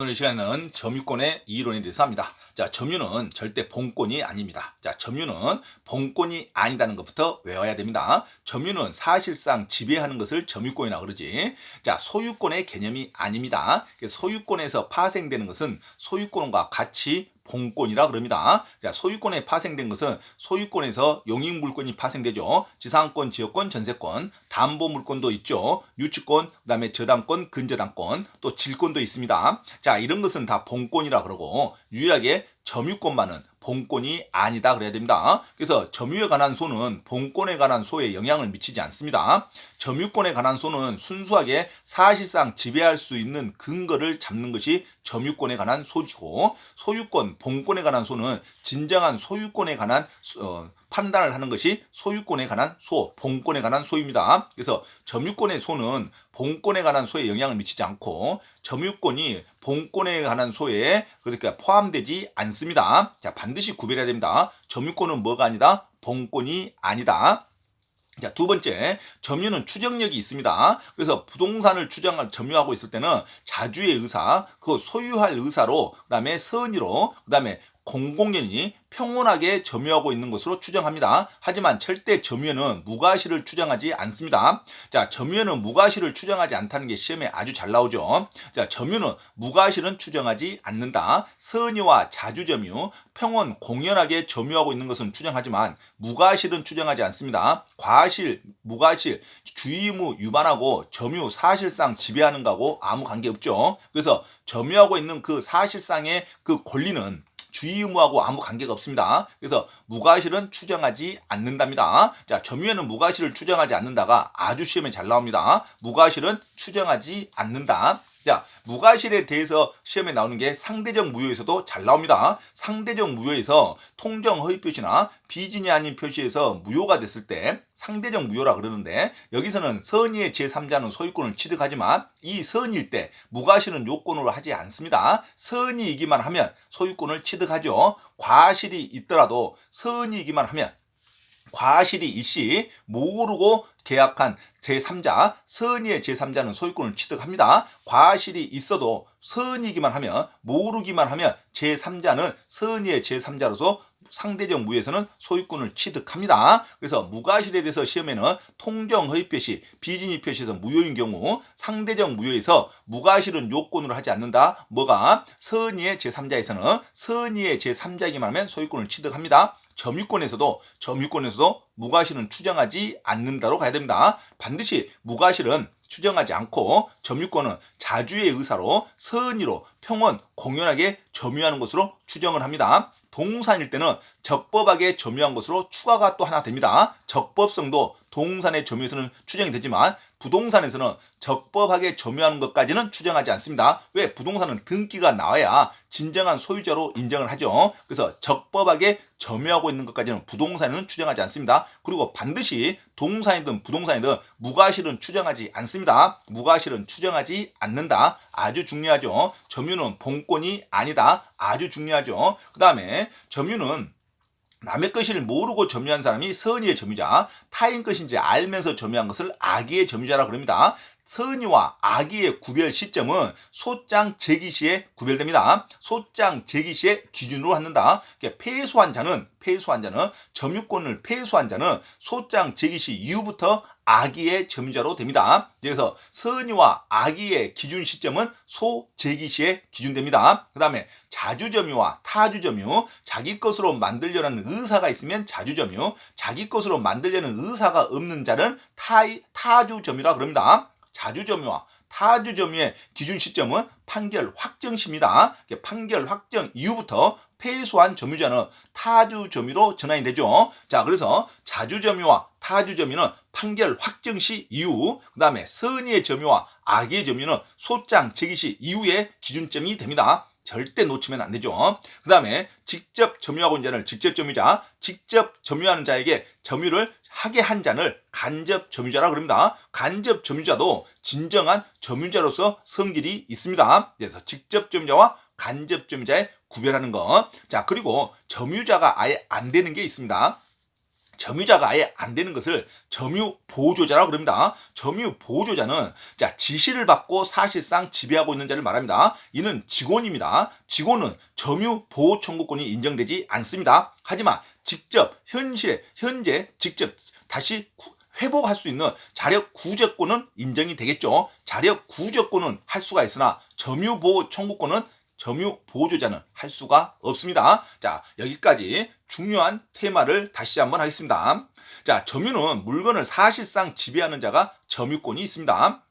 오늘 시간에는 점유권의 이론에 대해서 합니다. 자, 점유는 절대 본권이 아닙니다. 자, 점유는 본권이 아니다는 것부터 외워야 됩니다. 점유는 사실상 지배하는 것을 점유권이라고 그러지. 자, 소유권의 개념이 아닙니다. 소유권에서 파생되는 것은 소유권과 같이 본권이라 그럽니다. 자, 소유권에 파생된 것은 소유권에서 용익물권이 파생되죠. 지상권, 지역권, 전세권, 담보물권도 있죠. 유치권, 그다음에 저당권, 근저당권, 또 질권도 있습니다. 자, 이런 것은 다 본권이라 그러고 유일하게 점유권만은 본권이 아니다 그래야 됩니다. 그래서 점유에 관한 소는 본권에 관한 소에 영향을 미치지 않습니다. 점유권에 관한 소는 순수하게 사실상 지배할 수 있는 근거를 잡는 것이 점유권에 관한 소지고, 소유권, 본권에 관한 소는 진정한 소유권에 관한 판단을 하는 것이 소유권에 관한 소, 본권에 관한 소입니다. 그래서 점유권의 소는 본권에 관한 소에 영향을 미치지 않고 점유권이 본권에 관한 소에 그러니까 포함되지 않습니다. 자, 반드시 구별해야 됩니다. 점유권은 뭐가 아니다? 본권이 아니다. 자, 두 번째, 점유는 추정력이 있습니다. 그래서 부동산을 점유하고 있을 때는 자주의 의사, 그 소유할 의사로, 그다음에 선의로, 그다음에 공공연히 평온하게 점유하고 있는 것으로 추정합니다. 하지만 절대 점유에는 무과실을 추정하지 않습니다. 자, 점유에는 무과실을 추정하지 않다는 게 시험에 아주 잘 나오죠. 자, 점유는 무과실은 추정하지 않는다. 선의와 자주점유, 평온, 공연하게 점유하고 있는 것은 추정하지만 무과실은 추정하지 않습니다. 과실, 무과실, 주의무 유반하고 점유 사실상 지배하는 거하고 아무 관계없죠. 그래서 점유하고 있는 그 사실상의 그 권리는 주의 의무하고 아무 관계가 없습니다. 그래서 무과실은 추정하지 않는답니다. 자, 점유에는 무과실을 추정하지 않는다가 아주 시험에 잘 나옵니다. 무과실은 추정하지 않는다. 자, 무과실에 대해서 시험에 나오는 게 상대적 무효에서도 잘 나옵니다. 상대적 무효에서 통정 허위 표시나 비진이 아닌 표시에서 무효가 됐을 때 상대적 무효라 그러는데, 여기서는 선의의 제3자는 소유권을 취득하지만 이 선의일 때 무과실은 요건으로 하지 않습니다. 선의이기만 하면 소유권을 취득하죠. 과실이 있더라도 선의이기만 하면 과실이 일시 모르고 계약한 제3자, 선의의 제3자는 소유권을 취득합니다. 과실이 있어도 선의기만 하면, 모르기만 하면 제3자는 선의의 제3자로서 상대적 무효에서는 소유권을 취득합니다. 그래서 무과실에 대해서 시험에는 통정 허위 표시, 비진위 표시에서 무효인 경우, 상대적 무효에서 무과실은 요건으로 하지 않는다. 뭐가? 선의의 제3자에서는 선의의 제3자이기만 하면 소유권을 취득합니다. 점유권에서도 무과실은 추정하지 않는다로 가야 됩니다. 반드시 무과실은 추정하지 않고 점유권은 자주의 의사로 선의로 평온 공연하게 점유하는 것으로 추정을 합니다. 동산일 때는 적법하게 점유한 것으로 추가가 또 하나 됩니다. 적법성도 동산의 점유에서는 추정이 되지만 부동산에서는 적법하게 점유하는 것까지는 추정하지 않습니다. 왜? 부동산은 등기가 나와야 진정한 소유자로 인정을 하죠. 그래서 적법하게 점유하고 있는 것까지는 부동산에는 추정하지 않습니다. 그리고 반드시 동산이든 부동산이든 무과실은 추정하지 않습니다. 무과실은 추정하지 않는다. 아주 중요하죠. 점유는 본권이 아니다. 아주 중요하죠. 그 다음에 점유는 남의 것을 모르고 점유한 사람이 선의의 점유자, 타인 것인지 알면서 점유한 것을 악의의 점유자라 그럽니다. 선의와 악의의 구별 시점은 소장 제기 시에 구별됩니다. 소장 제기 시에 기준으로 한다. 패소한 자는 점유권을 패소한 자는 소장 제기 시 이후부터 악의의 점유자로 됩니다. 그래서 선의와 악의의 기준 시점은 소제기 시에 기준됩니다. 그 다음에 자주점유와 타주점유, 자기 것으로 만들려는 의사가 있으면 자주점유, 자기 것으로 만들려는 의사가 없는 자는 타주점유라 그럽니다. 자주점유와 타주점유의 기준 시점은 판결 확정시입니다. 판결 확정 이후부터 패소한 점유자는 타주점유로 전환이 되죠. 자, 그래서 자주점유와 타주점유는 판결 확정시 이후, 그 다음에 선의의 점유와 악의의 점유는 소장 제기시 이후의 기준점이 됩니다. 절대 놓치면 안 되죠. 그 다음에 직접 점유하고 있는 자를 직접 점유자, 직접 점유하는 자에게 점유를 하게 한 자를 간접 점유자라고 그럽니다. 간접 점유자도 진정한 점유자로서 성질이 있습니다. 그래서 직접 점유자와 간접 점유자의 구별하는 것. 자, 그리고 점유자가 아예 안 되는 게 있습니다. 점유자가 아예 안 되는 것을 점유 보조자라고 그럽니다. 점유 보조자는 자, 지시를 받고 사실상 지배하고 있는 자를 말합니다. 이는 직원입니다. 직원은 점유 보호 청구권이 인정되지 않습니다. 하지만 직접 현재 직접 다시 회복할 수 있는 자력 구제권은 인정이 되겠죠. 자력 구제권은 할 수가 있으나 점유 보호 청구권은 점유 보조자는 할 수가 없습니다. 자, 여기까지 중요한 테마를 다시 한번 하겠습니다. 자, 점유는 물건을 사실상 지배하는 자가 점유권이 있습니다.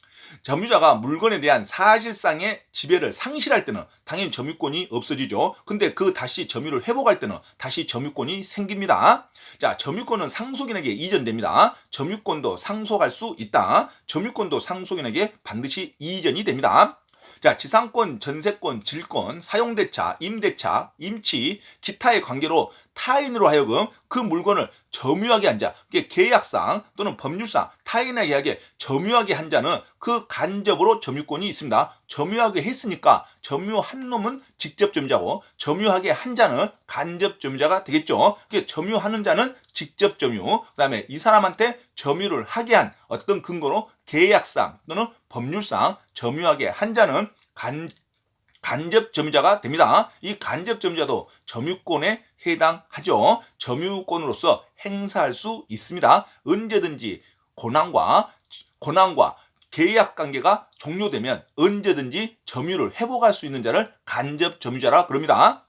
점유자가 물건에 대한 사실상의 지배를 상실할 때는 당연히 점유권이 없어지죠. 근데 그 다시 점유를 회복할 때는 다시 점유권이 생깁니다. 자, 점유권은 상속인에게 이전됩니다. 점유권도 상속할 수 있다. 점유권도 상속인에게 반드시 이전이 됩니다. 자, 지상권, 전세권, 질권, 사용대차, 임대차, 임치, 기타의 관계로 타인으로 하여금 그 물건을 점유하게 한 자, 계약상 또는 법률상 타인의 계약에 점유하게 한 자는 그 간접으로 점유권이 있습니다. 점유하게 했으니까 점유한 놈은 직접 점유자고 점유하게 한 자는 간접 점유자가 되겠죠. 점유하는 자는 직접 점유, 그 다음에 이 사람한테 점유를 하게 한 어떤 근거로 계약상 또는 법률상 점유하게 한 자는 간접 점유자가 됩니다. 이 간접 점유자도 점유권에 해당하죠. 점유권으로서 행사할 수 있습니다. 언제든지 고난과 계약 관계가 종료되면 언제든지 점유를 회복할 수 있는 자를 간접 점유자라 그럽니다.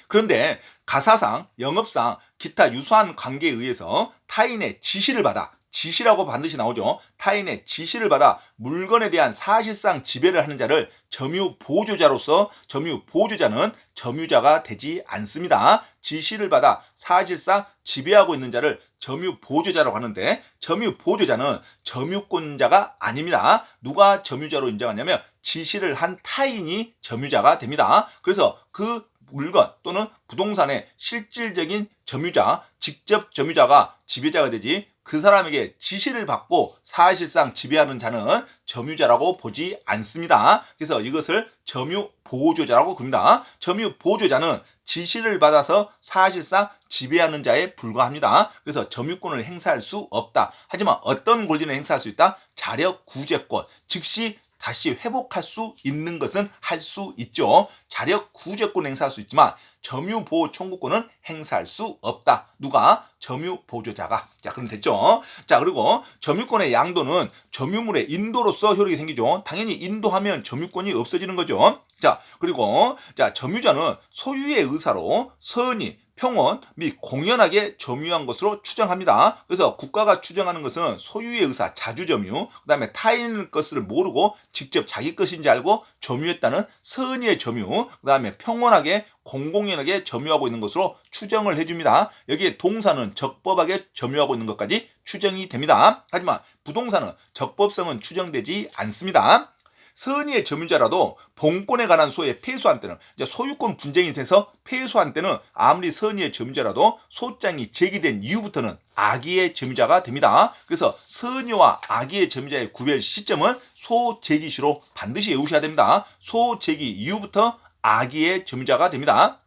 그런데 가사상, 영업상, 기타 유사한 관계에 의해서 타인의 지시라고 반드시 나오죠. 타인의 지시를 받아 물건에 대한 사실상 지배를 하는 자를 점유 보조자로서 점유 보조자는 점유자가 되지 않습니다. 지시를 받아 사실상 지배하고 있는 자를 점유 보조자라고 하는데 점유 보조자는 점유권자가 아닙니다. 누가 점유자로 인정하냐면 지시를 한 타인이 점유자가 됩니다. 그래서 그 물건 또는 부동산의 실질적인 점유자, 직접 점유자가 지배자가 되지 그 사람에게 지시를 받고 사실상 지배하는 자는 점유자라고 보지 않습니다. 그래서 이것을 점유 보조자라고 부릅니다. 점유 보조자는 지시를 받아서 사실상 지배하는 자에 불과합니다. 그래서 점유권을 행사할 수 없다. 하지만 어떤 권리는 행사할 수 있다? 자력 구제권, 즉시 다시 회복할 수 있는 것은 할 수 있죠. 자력 구제권 행사할 수 있지만 점유 보호 청구권은 행사할 수 없다. 누가? 점유 보조자가. 자, 그럼 됐죠? 자, 그리고 점유권의 양도는 점유물의 인도로서 효력이 생기죠. 당연히 인도하면 점유권이 없어지는 거죠. 자, 그리고 점유자는 소유의 의사로 선의, 평원 및 공연하게 점유한 것으로 추정합니다. 그래서 국가가 추정하는 것은 소유의 의사, 자주점유, 그 다음에 타인 것을 모르고 직접 자기 것인지 알고 점유했다는 선의의 점유, 그 다음에 평온하게 공공연하게 점유하고 있는 것으로 추정을 해줍니다. 여기에 동사는 적법하게 점유하고 있는 것까지 추정이 됩니다. 하지만 부동산은 적법성은 추정되지 않습니다. 선의의 점유자라도 본권에 관한 소에 패소한 때는 소유권 분쟁이 있어서 패소한 때는 아무리 선의의 점유자라도 소장이 제기된 이후부터는 악의의 점유자가 됩니다. 그래서 선의와 악의의 점유자의 구별 시점은 소제기시로 반드시 외우셔야 됩니다. 소제기 이후부터 악의의 점유자가 됩니다.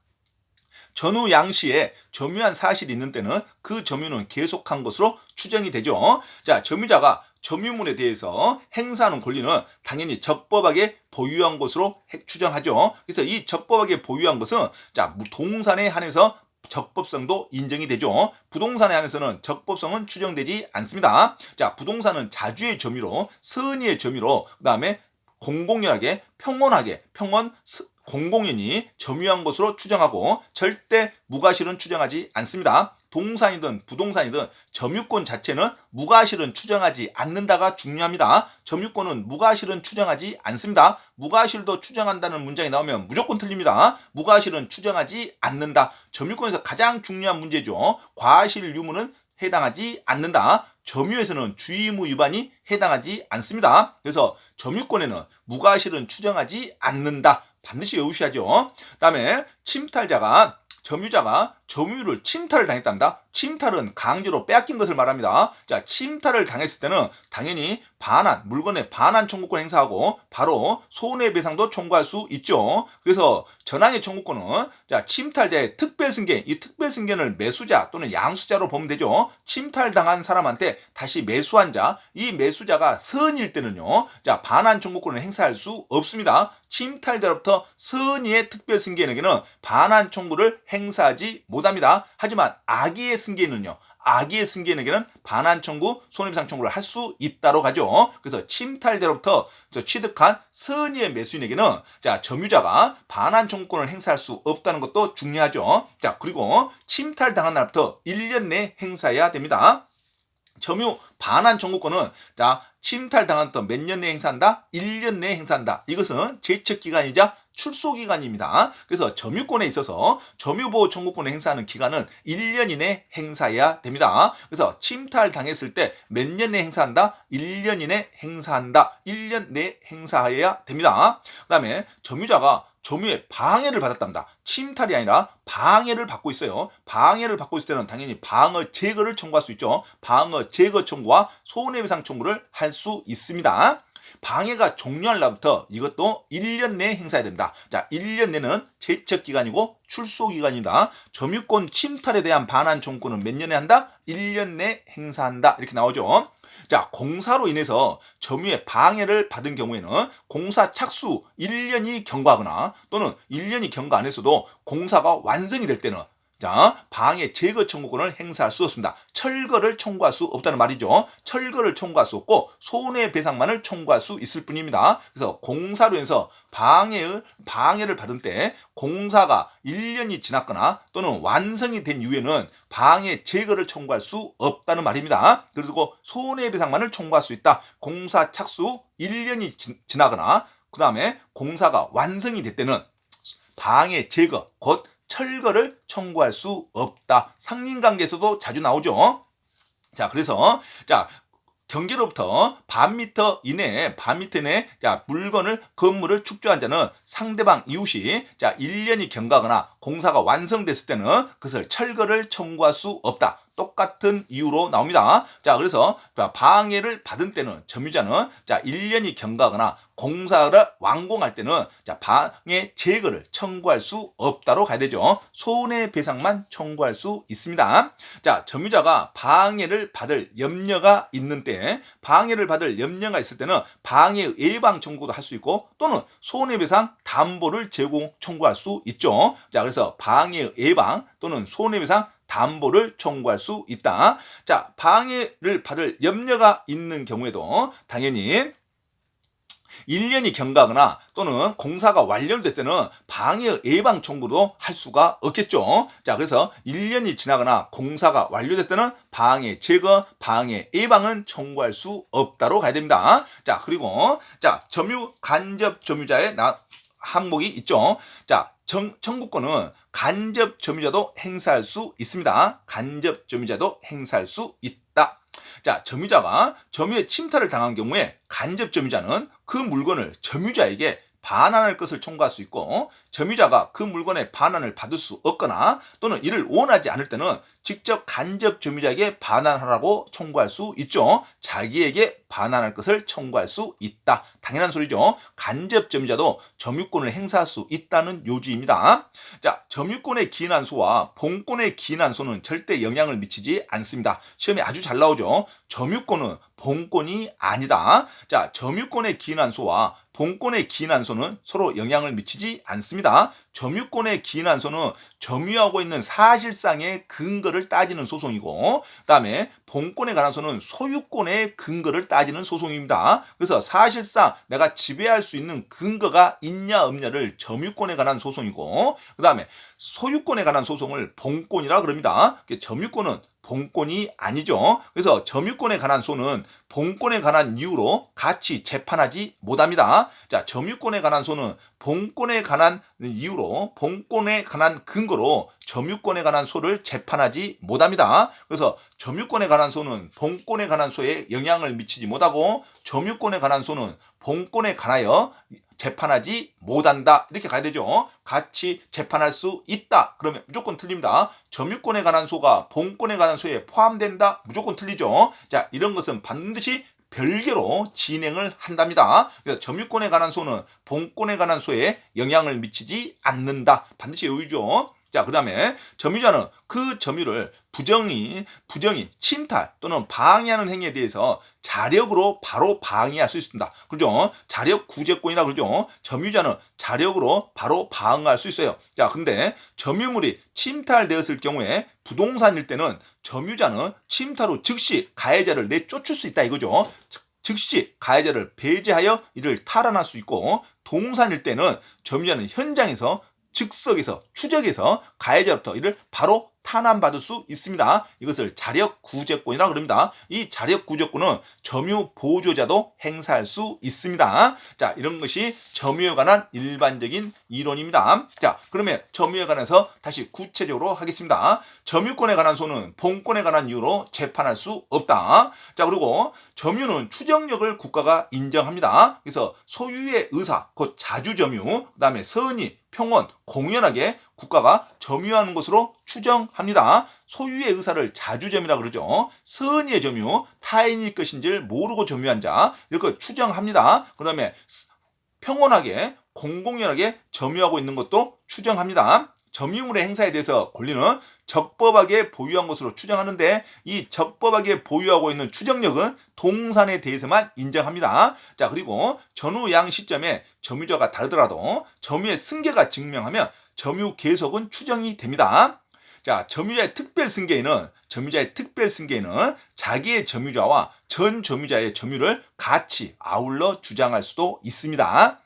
전후 양시에 점유한 사실이 있는 때는 그 점유는 계속한 것으로 추정이 되죠. 자, 점유자가 점유물에 대해서 행사하는 권리는 당연히 적법하게 보유한 것으로 추정하죠. 그래서 이 적법하게 보유한 것은 동산에 한해서 적법성도 인정이 되죠. 부동산에 한해서는 적법성은 추정되지 않습니다. 자, 부동산은 자주의 점유로, 선의의 점유로, 그 다음에 공공연하게, 공공연히 점유한 것으로 추정하고 절대 무과실은 추정하지 않습니다. 동산이든 부동산이든 점유권 자체는 무과실은 추정하지 않는다가 중요합니다. 점유권은 무과실은 추정하지 않습니다. 무과실도 추정한다는 문장이 나오면 무조건 틀립니다. 무과실은 추정하지 않는다. 점유권에서 가장 중요한 문제죠. 과실 유무는 해당하지 않는다. 점유에서는 주의의무 위반이 해당하지 않습니다. 그래서 점유권에는 무과실은 추정하지 않는다. 반드시 외우셔야죠. 그 다음에 점유자가 점유율을 침탈을 당했답니다. 침탈은 강제로 빼앗긴 것을 말합니다. 자, 침탈을 당했을 때는 당연히 물건의 반환 청구권 행사하고 바로 손해배상도 청구할 수 있죠. 그래서 전항의 청구권은 자, 침탈자의 특별승계, 이 특별승계를 매수자 또는 양수자로 보면 되죠. 침탈당한 사람한테 다시 매수한 자, 이 매수자가 선일 때는요, 자, 반환 청구권을 행사할 수 없습니다. 침탈자로부터 선의의 특별승계에게는 반환 청구를 행사하지 못합니다. 하지만 악의의 승계는요, 악의의 승계에게는 반환 청구, 손해배상 청구를 할 수 있다고 하죠. 그래서 침탈자로부터 취득한 선의의 매수인에게는 자, 점유자가 반환 청구권을 행사할 수 없다는 것도 중요하죠. 자, 그리고 침탈당한 날부터 1년 내에 행사해야 됩니다. 점유 반환 청구권은 자, 침탈당한 또 몇 년 내에 행사한다? 1년 내에 행사한다. 이것은 제척기간이자 출소기간입니다. 그래서 점유권에 있어서 점유보호 청구권을 행사하는 기간은 1년 이내 행사해야 됩니다. 그래서 침탈당했을 때 몇 년 내에 행사한다? 1년 이내 행사한다. 1년 내에 행사해야 됩니다. 그 다음에 점유자가 점유의 방해를 받았답니다. 침탈이 아니라 방해를 받고 있어요. 방해를 받고 있을 때는 당연히 방어 제거를 청구할 수 있죠. 방어 제거 청구와 손해배상 청구를 할 수 있습니다. 방해가 종료할 날부터 이것도 1년 내에 행사해야 됩니다. 자, 1년 내는 제척기간이고 출소기간입니다. 점유권 침탈에 대한 반환 청구는 몇 년에 한다? 1년 내에 행사한다. 이렇게 나오죠. 자, 공사로 인해서 점유의 방해를 받은 경우에는 공사 착수 1년이 경과하거나 또는 1년이 경과 안 했어도 공사가 완성이 될 때는 자, 방해 제거 청구권을 행사할 수 없습니다. 철거를 청구할 수 없다는 말이죠. 철거를 청구할 수 없고 손해배상만을 청구할 수 있을 뿐입니다. 그래서 공사로 인해서 방해를 받은 때 공사가 1년이 지났거나 또는 완성이 된 이후에는 방해 제거를 청구할 수 없다는 말입니다. 그리고 손해배상만을 청구할 수 있다. 공사 착수 1년이 지나거나 그 다음에 공사가 완성이 될 때는 방해 제거 곧 철거를 청구할 수 없다. 상린관계에서도 자주 나오죠. 자, 그래서 자, 경계로부터 반 미터 이내에 자, 건물을 축조한 자는 상대방 이웃이 자, 1년이 경과하거나 공사가 완성됐을 때는 그것을 철거를 청구할 수 없다. 똑같은 이유로 나옵니다. 자, 그래서 방해를 받은 때는 점유자는 자, 1년이 경과하거나 공사를 완공할 때는 자, 방해 제거를 청구할 수 없다로 가야 되죠. 손해배상만 청구할 수 있습니다. 자, 점유자가 방해를 받을 염려가 있는 때, 방해를 받을 염려가 있을 때는 방해 예방 청구도 할 수 있고 또는 손해배상 담보를 제공 청구할 수 있죠. 자, 그래서 방해 예방 또는 손해배상 담보를 청구할 수 있다. 자, 방해를 받을 염려가 있는 경우에도 당연히 1년이 경과하거나 또는 공사가 완료될 때는 방해 예방 청구도 할 수가 없겠죠. 자, 그래서 1년이 지나거나 공사가 완료될 때는 방해 제거, 방해 예방은 청구할 수 없다로 가야 됩니다. 자, 그리고 자, 점유 간접 점유자의 항목이 있죠. 자, 청구권은 간접 점유자도 행사할 수 있습니다. 간접 점유자도 행사할 수 있다. 자, 점유자가 점유의 침탈을 당한 경우에 간접 점유자는 그 물건을 점유자에게 반환할 것을 청구할 수 있고 점유자가 그 물건의 반환을 받을 수 없거나 또는 이를 원하지 않을 때는 직접 간접 점유자에게 반환하라고 청구할 수 있죠. 자기에게 반환할 것을 청구할 수 있다. 당연한 소리죠. 간접 점유자도 점유권을 행사할 수 있다는 요지입니다. 자, 점유권의 기인한소와 본권의 기인한소는 절대 영향을 미치지 않습니다. 시험에 아주 잘 나오죠. 점유권은 본권이 아니다. 자, 점유권의 기인한소와 본권의 기인한소는 서로 영향을 미치지 않습니다. 점유권의 기인한소는 점유하고 있는 사실상의 근거를 따지는 소송이고 그다음에 본권에 관한 소는 소유권의 근거를 따지는 소송입니다. 그래서 사실상 내가 지배할 수 있는 근거가 있냐 없냐를 점유권에 관한 소송이고 그다음에 소유권에 관한 소송을 본권이라 그럽니다. 점유권은 본권이 아니죠. 그래서 점유권에 관한 소는 본권에 관한 이유로 같이 재판하지 못합니다. 자, 점유권에 관한 소는 본권에 관한 이유로 본권에 관한 근거로 점유권에 관한 소를 재판하지 못합니다. 그래서 점유권에 관한 소는 본권에 관한 소에 영향을 미치지 못하고 점유권에 관한 소는 본권에 관하여 재판하지 못한다. 이렇게 가야 되죠. 같이 재판할 수 있다. 그러면 무조건 틀립니다. 점유권에 관한 소가 본권에 관한 소에 포함된다. 무조건 틀리죠. 자, 이런 것은 반드시 별개로 진행을 한답니다. 그래서 점유권에 관한 소는 본권에 관한 소에 영향을 미치지 않는다. 반드시 여기죠. 자, 그 다음에 점유자는 그 점유를 부정이 침탈 또는 방해하는 행위에 대해서 자력으로 바로 방해할 수 있습니다. 그죠? 자력 구제권이라 그러죠. 점유자는 자력으로 바로 방어할 수 있어요. 자, 근데 점유물이 침탈되었을 경우에 부동산일 때는 점유자는 침탈 후 즉시 가해자를 내쫓을 수 있다 이거죠. 즉시 가해자를 배제하여 이를 탈환할 수 있고, 동산일 때는 점유자는 현장에서 즉석에서 추적해서 가해자로부터 이를 바로 탄환받을 수 있습니다. 이것을 자력 구제권이라고 그럽니다. 이 자력 구제권은 점유 보조자도 행사할 수 있습니다. 자, 이런 것이 점유에 관한 일반적인 이론입니다. 자, 그러면 점유에 관해서 다시 구체적으로 하겠습니다. 점유권에 관한 소는 본권에 관한 이유로 재판할 수 없다. 자, 그리고 점유는 추정력을 국가가 인정합니다. 그래서 소유의 의사, 곧 자주점유, 그 다음에 선의, 평온, 공연하게 국가가 점유하는 것으로 추정합니다. 소유의 의사를 자주점유라고 그러죠. 선의의 점유, 타인일 것인지를 모르고 점유한 자, 이렇게 추정합니다. 그 다음에 평온하게, 공공연하게 점유하고 있는 것도 추정합니다. 점유물의 행사에 대해서 권리는 적법하게 보유한 것으로 추정하는데, 이 적법하게 보유하고 있는 추정력은 동산에 대해서만 인정합니다. 자, 그리고 전후 양 시점에 점유자가 다르더라도 점유의 승계가 증명하면 점유 계속은 추정이 됩니다. 자, 점유자의 특별 승계에는 자기의 점유자와 전 점유자의 점유를 같이 아울러 주장할 수도 있습니다.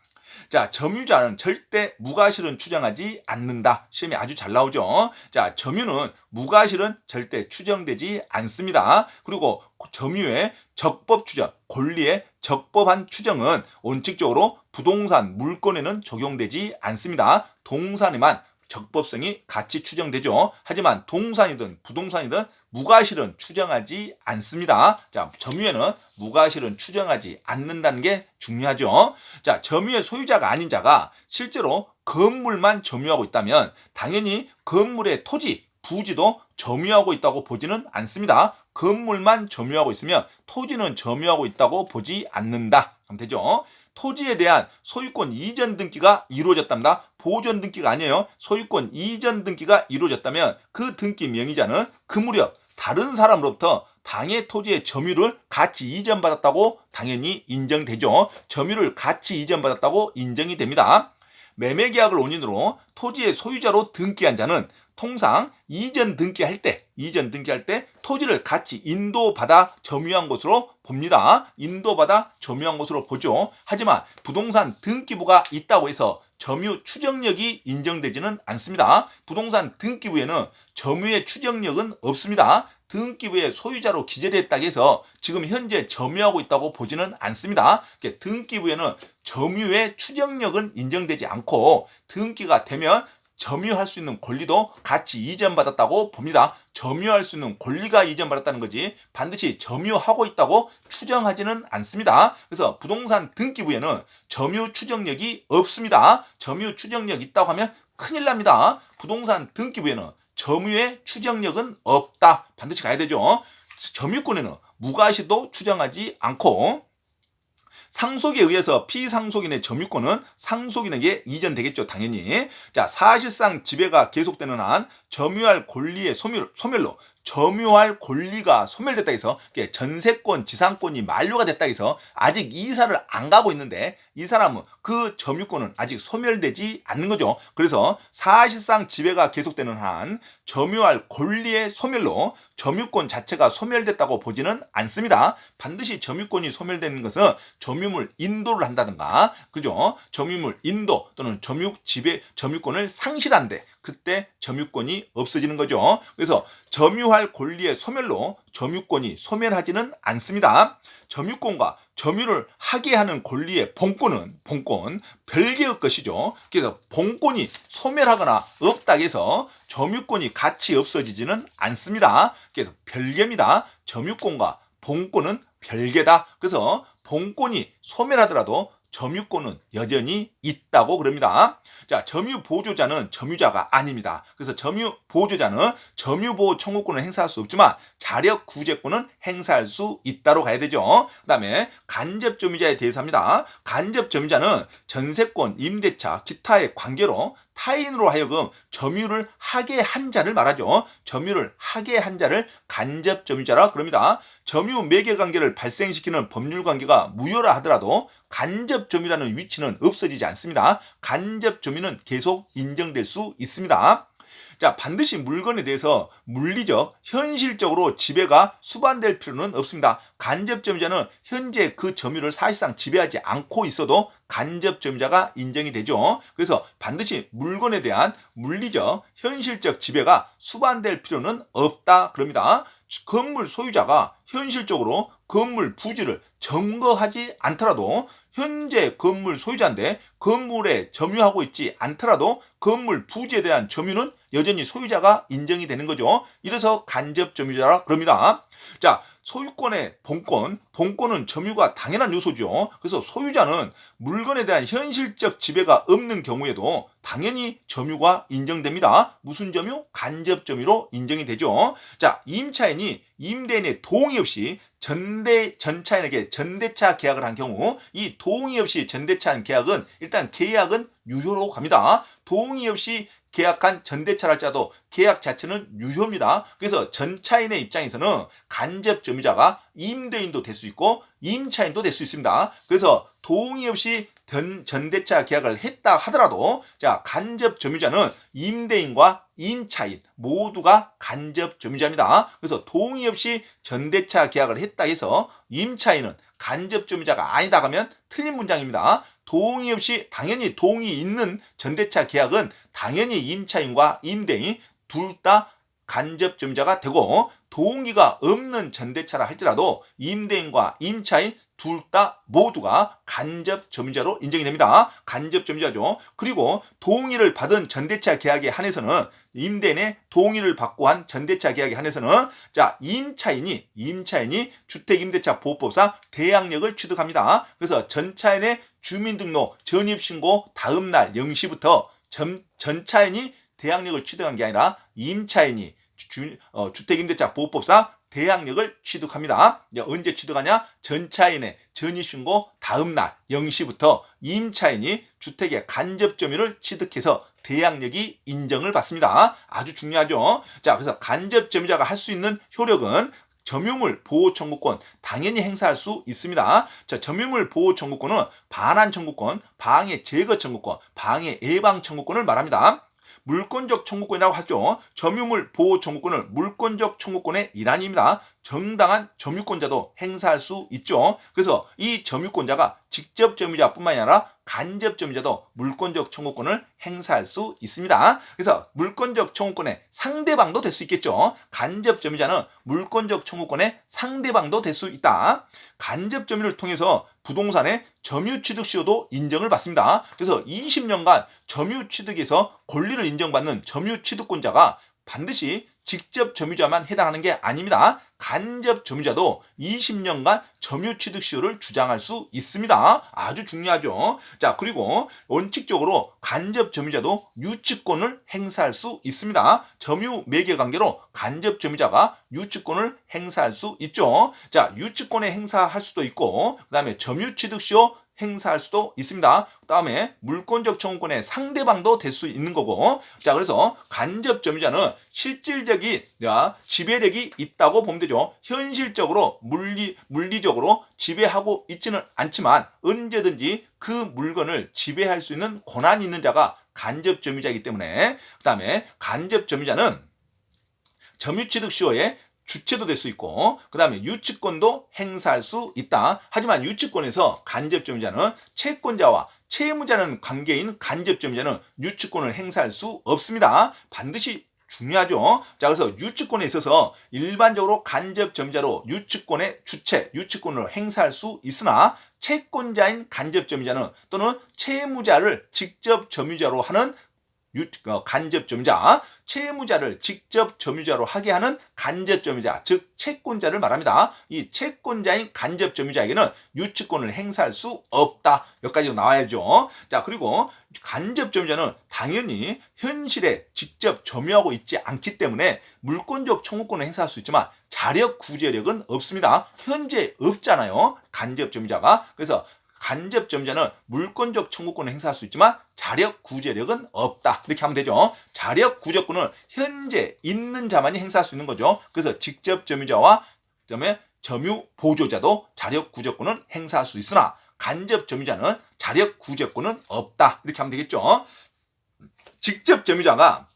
자, 점유자는 절대 무과실은 추정하지 않는다. 시험에 아주 잘 나오죠. 자, 점유는 무과실은 절대 추정되지 않습니다. 그리고 점유의 적법 추정, 권리의 적법한 추정은 원칙적으로 부동산 물권에는 적용되지 않습니다. 동산에만 적법성이 같이 추정되죠. 하지만 동산이든 부동산이든 무과실은 추정하지 않습니다. 자, 점유에는 무과실은 추정하지 않는다는 게 중요하죠. 자, 점유의 소유자가 아닌 자가 실제로 건물만 점유하고 있다면 당연히 건물의 토지, 부지도 점유하고 있다고 보지는 않습니다. 건물만 점유하고 있으면 토지는 점유하고 있다고 보지 않는다. 그럼 되죠. 토지에 대한 소유권 이전 등기가 이루어졌답니다. 보존 등기가 아니에요. 소유권 이전 등기가 이루어졌다면 그 등기 명의자는 그 무렵 다른 사람으로부터 당해 토지의 점유를 같이 이전받았다고 당연히 인정되죠. 점유를 같이 이전받았다고 인정이 됩니다. 매매계약을 원인으로 토지의 소유자로 등기한 자는 통상 이전 등기할 때 토지를 같이 인도받아 점유한 것으로 봅니다. 인도받아 점유한 것으로 보죠. 하지만 부동산 등기부가 있다고 해서 점유 추정력이 인정되지는 않습니다. 부동산 등기부에는 점유의 추정력은 없습니다. 등기부의 소유자로 기재됐다고 해서 지금 현재 점유하고 있다고 보지는 않습니다. 등기부에는 점유의 추정력은 인정되지 않고 등기가 되면 점유할 수 있는 권리도 같이 이전받았다고 봅니다. 점유할 수 있는 권리가 이전받았다는 거지 반드시 점유하고 있다고 추정하지는 않습니다. 그래서 부동산 등기부에는 점유 추정력이 없습니다. 점유 추정력 있다고 하면 큰일 납니다. 부동산 등기부에는 점유의 추정력은 없다. 반드시 가야 되죠. 점유권에는 무과시도 추정하지 않고 상속에 의해서 피상속인의 점유권은 상속인에게 이전되겠죠. 당연히. 자, 사실상 지배가 계속되는 한 점유할 권리의 소멸로 점유할 권리가 소멸됐다 해서 전세권, 지상권이 만료가 됐다 해서 아직 이사를 안 가고 있는데 이 사람은 그 점유권은 아직 소멸되지 않는 거죠. 그래서 사실상 지배가 계속되는 한 점유할 권리의 소멸로 점유권 자체가 소멸됐다고 보지는 않습니다. 반드시 점유권이 소멸되는 것은 점유물 인도를 한다든가, 그죠? 점유물 인도 또는 점유권을 상실한데 그때 점유권이 없어지는 거죠. 그래서 점유할 권리의 소멸로 점유권이 소멸하지는 않습니다. 점유권과 점유를 하게 하는 권리의 본권 별개의 것이죠. 그래서 본권이 소멸하거나 없다고 해서 점유권이 같이 없어지지는 않습니다. 그래서 별개입니다. 점유권과 본권은 별개다. 그래서 본권이 소멸하더라도 점유권은 여전히 있다고 그럽니다. 자, 점유 보조자는 점유자가 아닙니다. 그래서 점유 보조자는 점유보호 청구권을 행사할 수 없지만 자력 구제권은 행사할 수 있다로 가야 되죠. 그다음에 간접 점유자에 대해서 합니다. 간접 점유자는 전세권, 임대차, 기타의 관계로 타인으로 하여금 점유를 하게 한 자를 말하죠. 점유를 하게 한 자를 간접 점유자라 그럽니다. 점유 매개 관계를 발생시키는 법률 관계가 무효라 하더라도 간접 점유라는 위치는 없어지지 않습니다. 간접 점유는 계속 인정될 수 있습니다. 자, 반드시 물건에 대해서 물리적, 현실적으로 지배가 수반될 필요는 없습니다. 간접 점유자는 현재 그 점유를 사실상 지배하지 않고 있어도 간접 점유자가 인정이 되죠. 그래서 반드시 물건에 대한 물리적, 현실적 지배가 수반될 필요는 없다 그럽니다. 건물 소유자가 현실적으로 건물 부지를 점거하지 않더라도 현재 건물 소유자인데 건물에 점유하고 있지 않더라도 건물 부지에 대한 점유는 여전히 소유자가 인정이 되는 거죠. 이래서 간접 점유자라 그럽니다. 자, 소유권의 본권은 점유가 당연한 요소죠. 그래서 소유자는 물건에 대한 현실적 지배가 없는 경우에도 당연히 점유가 인정됩니다. 무슨 점유? 간접 점유로 인정이 되죠. 자, 임차인이 임대인의 동의 없이 전차인에게 전대차 계약을 한 경우 이 동의 없이 전대차 계약은 일단 계약은 유효로 갑니다. 동의 없이 계약한 전대차를 할지라도 계약 자체는 유효입니다. 그래서 전차인의 입장에서는 간접 점유자가 임대인도 될 수 있고 임차인도 될 수 있습니다. 그래서 동의 없이 전대차 계약을 했다 하더라도 자, 간접 점유자는 임대인과 임차인 모두가 간접 점유자입니다. 그래서 동의 없이 전대차 계약을 했다 해서 임차인은 간접 점유자가 아니다 하면 틀린 문장입니다. 동의 없이 당연히 동의 있는 전대차 계약은 당연히 임차인과 임대인 둘 다 간접 점유자가 되고 동의가 없는 전대차라 할지라도 임대인과 임차인 둘 다 모두가 간접 점유자로 인정이 됩니다. 간접 점유자죠. 그리고 동의를 받은 전대차 계약에 한해서는 임대인의 동의를 받고 한 전대차 계약에 한해서는 자, 임차인이 주택임대차 보호법상 대항력을 취득합니다. 그래서 전차인의 주민등록 전입신고 다음 날 0시부터 전차인이 대항력을 취득한 게 아니라 임차인이 주택임대차 보호법상 대항력을 취득합니다. 이제 언제 취득하냐? 전차인의 전입신고 다음 날 0시부터 임차인이 주택의 간접 점유를 취득해서 대항력이 인정을 받습니다. 아주 중요하죠. 자, 그래서 간접 점유자가 할 수 있는 효력은 점유물 보호 청구권 당연히 행사할 수 있습니다. 자, 점유물 보호 청구권은 반환 청구권, 방해 제거 청구권, 방해 예방 청구권을 말합니다. 물권적 청구권이라고 하죠. 점유물 보호 청구권을 물권적 청구권의 일환입니다. 정당한 점유권자도 행사할 수 있죠. 그래서 이 점유권자가 직접 점유자뿐만 아니라 간접 점유자도 물권적 청구권을 행사할 수 있습니다. 그래서 물권적 청구권의 상대방도 될 수 있겠죠. 간접 점유자는 물권적 청구권의 상대방도 될 수 있다. 간접 점유를 통해서 부동산의 점유 취득 시효도 인정을 받습니다. 그래서 20년간 점유 취득에서 권리를 인정받는 점유 취득권자가 반드시 직접 점유자만 해당하는 게 아닙니다. 간접 점유자도 20년간 점유 취득 시효를 주장할 수 있습니다. 아주 중요하죠. 자, 그리고 원칙적으로 간접 점유자도 유치권을 행사할 수 있습니다. 점유 매개 관계로 간접 점유자가 유치권을 행사할 수 있죠. 자, 유치권에 행사할 수도 있고 그다음에 점유 취득 시효 행사할 수도 있습니다. 그다음에 물권적 청구권의 상대방도 될 수 있는 거고. 자, 그래서 간접 점유자는 실질적인 지배력이 있다고 보면 되죠. 현실적으로 물리적으로 지배하고 있지는 않지만 언제든지 그 물건을 지배할 수 있는 권한이 있는 자가 간접 점유자이기 때문에 그다음에 간접 점유자는 점유취득 시효에 주체도 될 수 있고 그 다음에 유치권도 행사할 수 있다. 하지만 유치권에서 간접 점유자는 채권자와 채무자는 관계인 간접 점유자는 유치권을 행사할 수 없습니다. 반드시 중요하죠. 자, 그래서 유치권에 있어서 일반적으로 간접 점유자로 유치권의 주체, 유치권을 행사할 수 있으나 채권자인 간접 점유자는 또는 채무자를 직접 점유자로 하는 간접 점유자, 채무자를 직접 점유자로 하게 하는 간접 점유자, 즉 채권자를 말합니다. 이 채권자인 간접 점유자에게는 유치권을 행사할 수 없다. 여기까지 나와야죠. 자, 그리고 간접 점유자는 당연히 현실에 직접 점유하고 있지 않기 때문에 물권적 청구권을 행사할 수 있지만 자력 구제력은 없습니다. 현재 없잖아요, 간접 점유자가. 그래서 간접 점유자는 물권적 청구권을 행사할 수 있지만 자력 구제력은 없다. 이렇게 하면 되죠. 자력 구제권은 현재 있는 자만이 행사할 수 있는 거죠. 그래서 직접 점유자와 그다음에 점유 보조자도 자력 구제권은 행사할 수 있으나 간접 점유자는 자력 구제권은 없다. 이렇게 하면 되겠죠. 직접 점유자가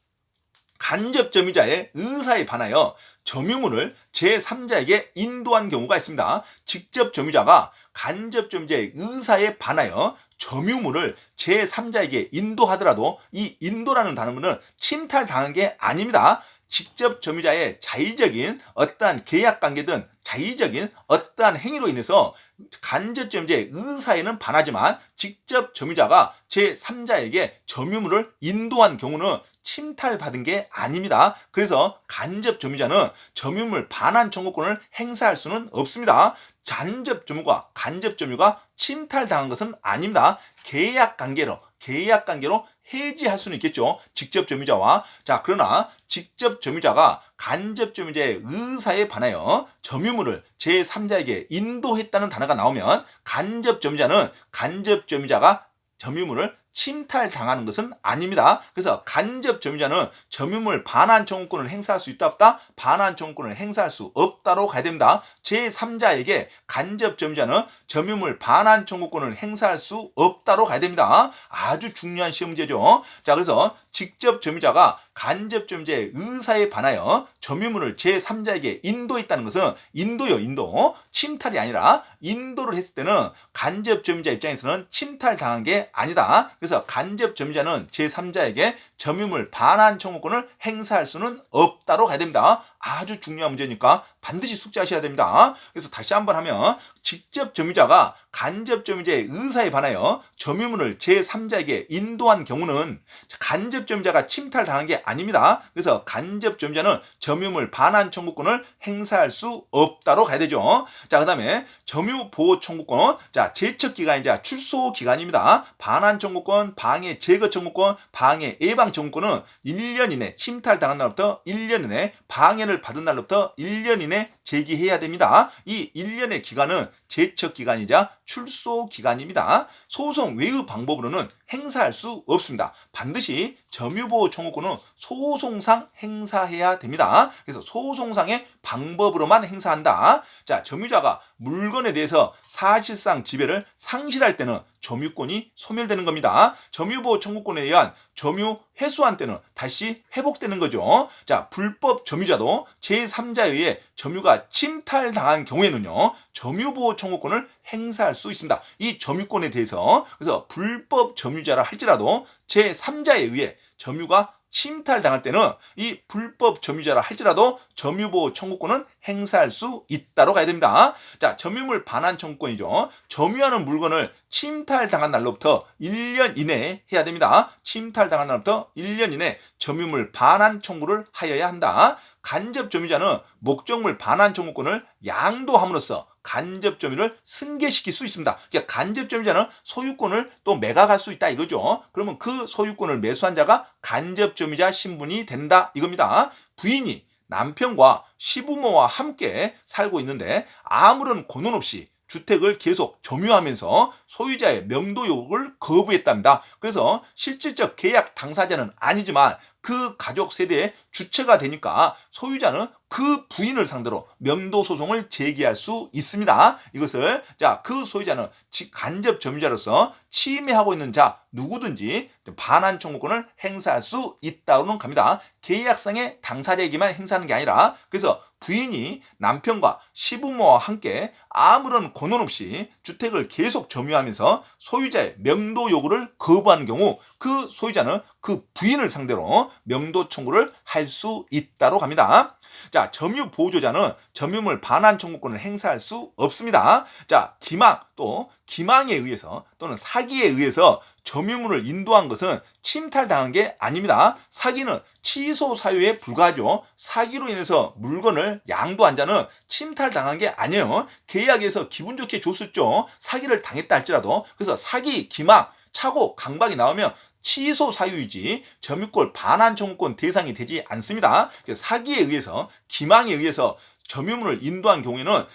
간접 점유자의 의사에 반하여 점유물을 제3자에게 인도한 경우가 있습니다. 직접 점유자가 간접 점유자의 의사에 반하여 점유물을 제3자에게 인도하더라도 이 인도라는 단어는 침탈당한 게 아닙니다. 직접 점유자의 자의적인 어떠한 계약관계든 자의적인 어떠한 행위로 인해서 간접 점유자의 의사에는 반하지만 직접 점유자가 제3자에게 점유물을 인도한 경우는 침탈받은 게 아닙니다. 그래서 간접 점유자는 점유물 반환 청구권을 행사할 수는 없습니다. 간접 점유가 간접 점유가 침탈당한 것은 아닙니다. 계약 관계로 해지할 수는 있겠죠, 직접 점유자와. 자, 그러나 직접 점유자가 간접 점유자의 의사에 반하여 점유물을 제3자에게 인도했다는 단어가 나오면 간접 점유자는 간접 점유자가 점유물을 침탈당하는 것은 아닙니다. 그래서 간접 점유자는 점유물 반환 청구권을 행사할 수 있다 없다? 반환 청구권을 행사할 수 없다로 가야 됩니다. 제3자에게 간접 점유자는 점유물 반환 청구권을 행사할 수 없다로 가야 됩니다. 아주 중요한 시험 문제죠. 자, 그래서 직접 점유자가 간접 점유자의 의사에 반하여 점유물을 제3자에게 인도했다는 것은 인도 침탈이 아니라 인도를 했을 때는 간접 점유자 입장에서는 침탈당한 게 아니다. 그래서 간접 점유자는 제3자에게 점유물 반환 청구권을 행사할 수는 없다로 가야 됩니다. 아주 중요한 문제니까 반드시 숙지하셔야 됩니다. 그래서 다시 한번 하면 직접 점유자가 간접 점유자의 의사에 반하여 점유물을 제3자에게 인도한 경우는 간접 점유자가 침탈당한 게 아닙니다. 그래서 간접 점유자는 점유물 반환 청구권을 행사할 수 없다로 가야 되죠. 자, 그다음에 점유 보호 청구권. 자, 제척 기간이자 출소 기간입니다. 반환 청구권, 방해 제거 청구권, 방해 예방 청구권은 1년 이내 침탈당한 날부터 1년 이내 방해를 받은 날부터 1년 이내 제기해야 됩니다. 이 1년의 기간은 제척 기간이자 출소 기간입니다. 소송 외의 방법으로는 행사할 수 없습니다. 반드시 점유보호 청구권은 소송상 행사해야 됩니다. 그래서 소송상의 방법으로만 행사한다. 자, 점유자가 물건에 대해서 사실상 지배를 상실할 때는 점유권이 소멸되는 겁니다. 점유보호 청구권에 의한 점유 회수한 때는 다시 회복되는 거죠. 자, 불법 점유자도 제3자에 의해 점유가 침탈당한 경우에는요, 점유보호 청구권을 행사할 수 있습니다. 이 점유권에 대해서. 그래서 불법 점유자라 할지라도 제3자에 의해 점유가 침탈당할 때는 이 불법 점유자라 할지라도 점유보호 청구권은 행사할 수 있다로 가야 됩니다. 자, 점유물 반환 청구권이죠. 점유하는 물건을 침탈당한 날로부터 1년 이내에 해야 됩니다. 침탈당한 날부터 1년 이내 점유물 반환 청구를 하여야 한다. 간접 점유자는 목적물 반환 청구권을 양도함으로써 간접 점유를 승계시킬 수 있습니다. 그러니까 간접 점유자는 소유권을 또 매각할 수 있다 이거죠. 그러면 그 소유권을 매수한 자가 간접 점유자 신분이 된다 이겁니다. 부인이 남편과 시부모와 함께 살고 있는데 아무런 권한 없이 주택을 계속 점유하면서 소유자의 명도 요구를 거부했답니다. 그래서 실질적 계약 당사자는 아니지만 그 가족 세대의 주체가 되니까 소유자는 그 부인을 상대로 명도 소송을 제기할 수 있습니다. 이것을 그 소유자는 간접 점유자로서 침해하고 있는 자 누구든지 반환 청구권을 행사할 수 있다고는 갑니다. 계약상의 당사자에게만 행사하는 게 아니라, 그래서 부인이 남편과 시부모와 함께 아무런 권한 없이 주택을 계속 점유하면서 소유자의 명도 요구를 거부하는 경우 그 소유자는 그 부인을 상대로 명도 청구를 할 수 있다로 갑니다. 자, 점유 보조자는 점유물 반환 청구권을 행사할 수 없습니다. 자, 기망 또 기망에 의해서 또는 사기에 의해서 점유물을 인도한 것은 침탈당한 게 아닙니다. 사기는 취소 사유에 불과하죠. 사기로 인해서 물건을 양도한 자는 침탈당한 게 아니에요. 계약에서 기분 좋게 줬었죠. 사기를 당했다 할지라도. 그래서 사기, 기망, 착오, 강박이 나오면 취소 사유이지 점유권 반환 청구권 대상이 되지 않습니다. 사기에 의해서, 기망에 의해서 점유물을 인도한 경우에는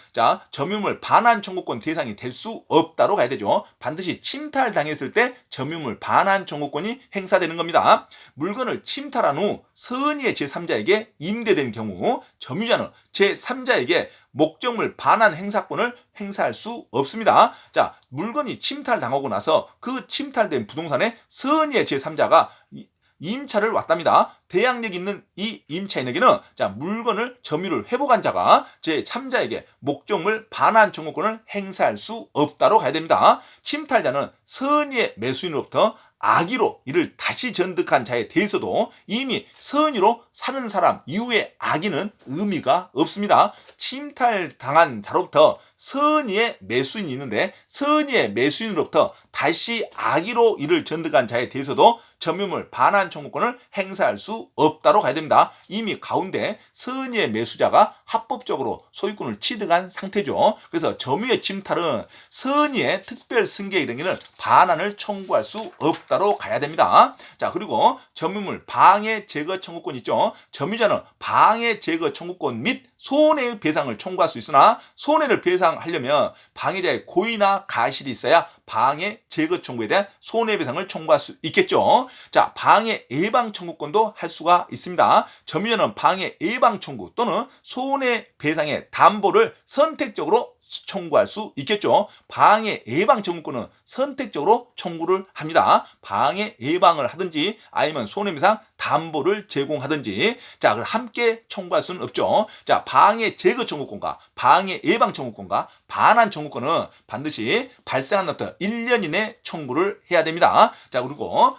점유물 반환 청구권 대상이 될 수 없다로 가야 되죠. 반드시 침탈당했을 때 점유물 반환 청구권이 행사되는 겁니다. 물건을 침탈한 후 선의의 제3자에게 임대된 경우 점유자는 제3자에게 목적물 반환 행사권을 행사할 수 없습니다. 물건이 침탈당하고 나서 그 침탈된 부동산에 선의의 제3자가 임차를 왔답니다. 대항력 있는 이 임차인에게는 물건을 점유를 회복한 자가 제3자에게 목적물 반환 청구권을 행사할 수 없다로 가야 됩니다. 침탈자는 선의의 매수인으로부터 악의로 이를 다시 전득한 자에 대해서도 이미 선의로 사는 사람 이후의 악의는 의미가 없습니다. 침탈당한 자로부터 선의의 매수인이 있는데 선의의 매수인으로부터 다시 악의로 이를 전득한 자에 대해서도 점유물 반환 청구권을 행사할 수 없다로 가야 됩니다. 이미 가운데 선의의 매수자가 합법적으로 소유권을 취득한 상태죠. 그래서 점유의 침탈은 선의의 특별 승계 이행에는 반환을 청구할 수 없다로 가야 됩니다. 그리고 점유물 방해 제거 청구권 있죠. 점유자는 방해 제거 청구권 및 손해의 배상을 청구할 수 있으나 손해를 배상하려면 방해자의 고의나 가실이 있어야 방해 제거 청구에 대한 손해배상을 청구할 수 있겠죠. 방해 예방 청구권도 할 수가 있습니다. 점유자는 방해 예방 청구 또는 손해배상의 담보를 선택적으로 청구할 수 있겠죠. 방해 예방 청구권은 선택적으로 청구를 합니다. 방해 예방을 하든지 아니면 손해배상 담보를 제공하든지 그걸 함께 청구할 수는 없죠. 방해 제거 청구권과 방해 예방 청구권과 반환 청구권은 반드시 발생한 날부터 1년 이내 청구를 해야 됩니다. 그리고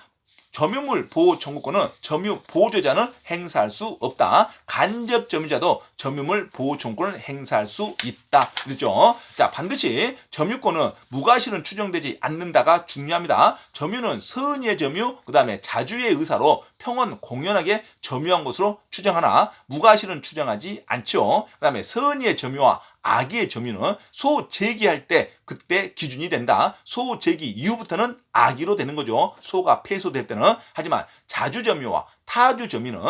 점유물 보호 청구권은 점유 보조자는 행사할 수 없다. 간접 점유자도 점유물 보호 청구권을 행사할 수 있다. 그렇죠? 반드시 점유권은 무과실은 추정되지 않는다가 중요합니다. 점유는 선의의 점유, 그다음에 자주의 의사로 평온 공연하게 점유한 것으로 추정하나 무과실은 추정하지 않죠. 그다음에 선의의 점유와 악의의 점유는 소제기할 때 그때 기준이 된다. 소제기 이후부터는 악의로 되는 거죠. 소가 폐소될 때는. 하지만 자주점유와 타주점유는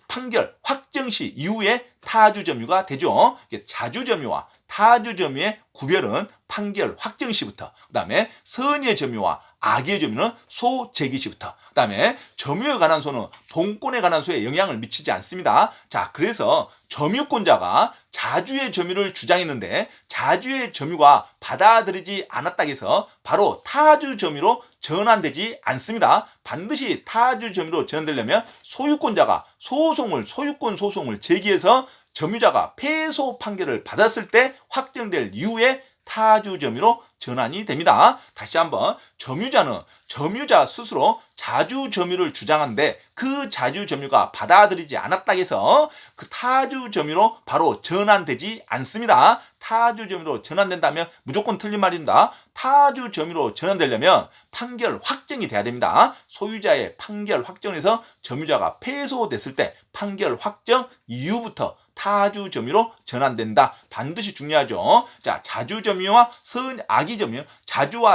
판결 확정 시 이후에 타주점유가 되죠. 자주점유와 타주점유의 구별은 판결 확정 시부터, 그 다음에 선의의 점유와 악의의 점유는 소제기 시부터, 그 다음에 점유에 관한 소는 본권에 관한 소에 영향을 미치지 않습니다. 그래서 점유권자가 자주의 점유를 주장했는데 자주의 점유가 받아들이지 않았다고 해서 바로 타주 점유로 전환되지 않습니다. 반드시 타주 점유로 전환되려면 소유권자가 소유권 소송을 제기해서 점유자가 패소 판결을 받았을 때 확정될 이후에 타주 점유로 전환이 됩니다. 다시 한번 점유자는 점유자 스스로 자주 점유를 주장하는데 그 자주 점유가 받아들이지 않았다고 해서 그 타주 점유로 바로 전환되지 않습니다. 타주 점유로 전환된다면 무조건 틀린 말입니다. 타주 점유로 전환되려면 판결 확정이 돼야 됩니다. 소유자의 판결 확정에서 점유자가 패소됐을 때 판결 확정 이후부터 타주 점유로 전환된다. 반드시 중요하죠. 자주 점유와 악의 점유, 자주와